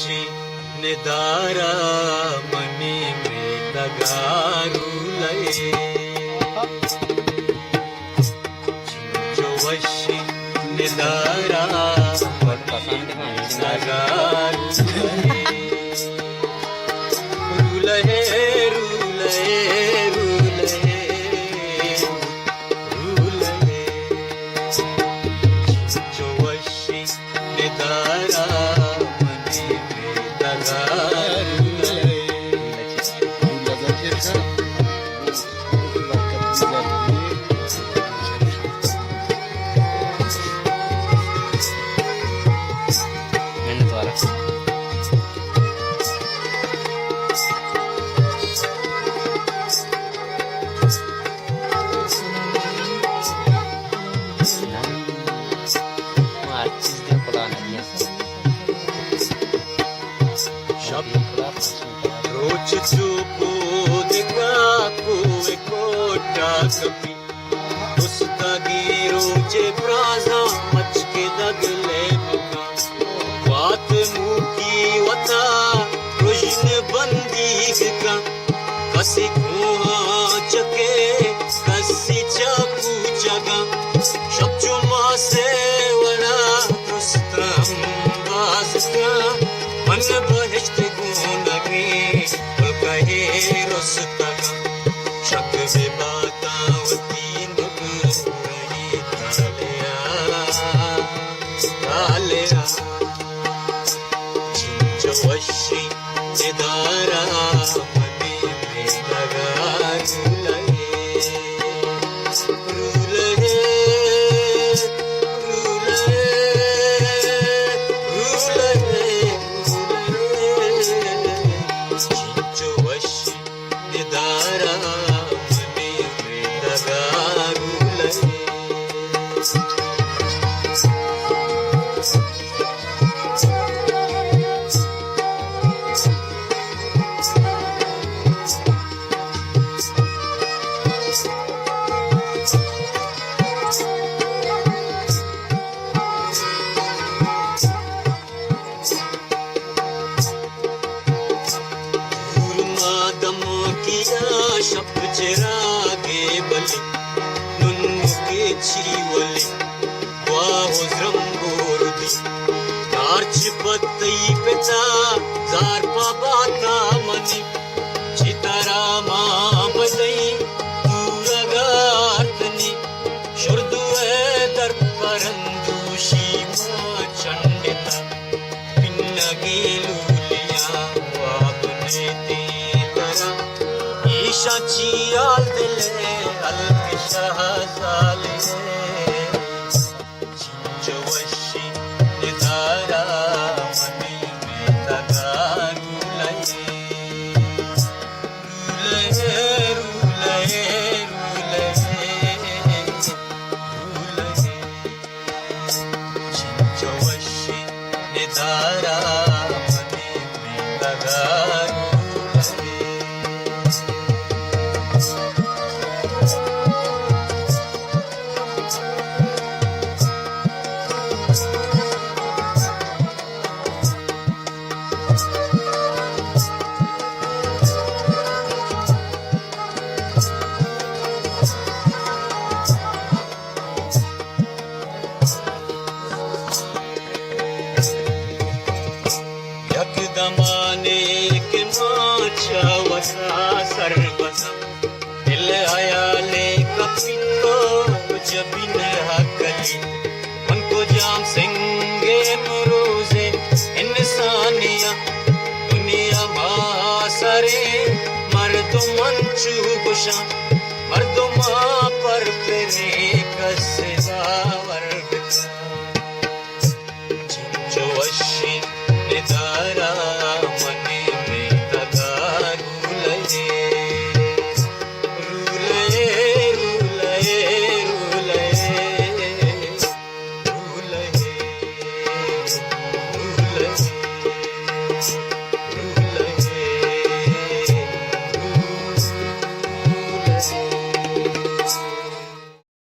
वशी निदारा मनी में तगारू लये वशी निदारा मनी में तगारू लये रूलये रूलये रूलये जो वशी निदारा मनी में तगारू लये रोज सुबह देखा कोई कोटा कपी उसतागी रोजे प्राजा मच के दगले बका बात मुकी वता रुजन बंदी का कसी कुआ चके कसी चाकू जगा शब्जो मासे वरा दुस्तम बाज का मन बहिश्त गुनगे पुल कहे रुस्तगा शक बे बातावती नुग रही तालिया तालिया चिंचो वशी निदारा मनी में तगारू लये रूलये शब्द चिरागे बलि नुन्मुके चीवलि वाहो जरंगोरुदी नार्च पत्तई पेता जार पाबाता मनी चितारा मां बदई दूरगार्तनी शुर्दुए दर परंदूशी मां चंडिता पिन्नगी लूलिया वापने तेतरा ईशाची आल दिले अलक शहजाले चिंचो वशी निदारा मनी में तगारू लये रूलये रूलये रूलये चिंचो वशी निदारा मनी में तगारू लये दमाने के माचा वसा सर्वसा दिल आया ले कपिको जबिन हकली उनको जाम सिंगे मरोजे इंसानिया दुनिया मासरे मर्द मंचू गुशा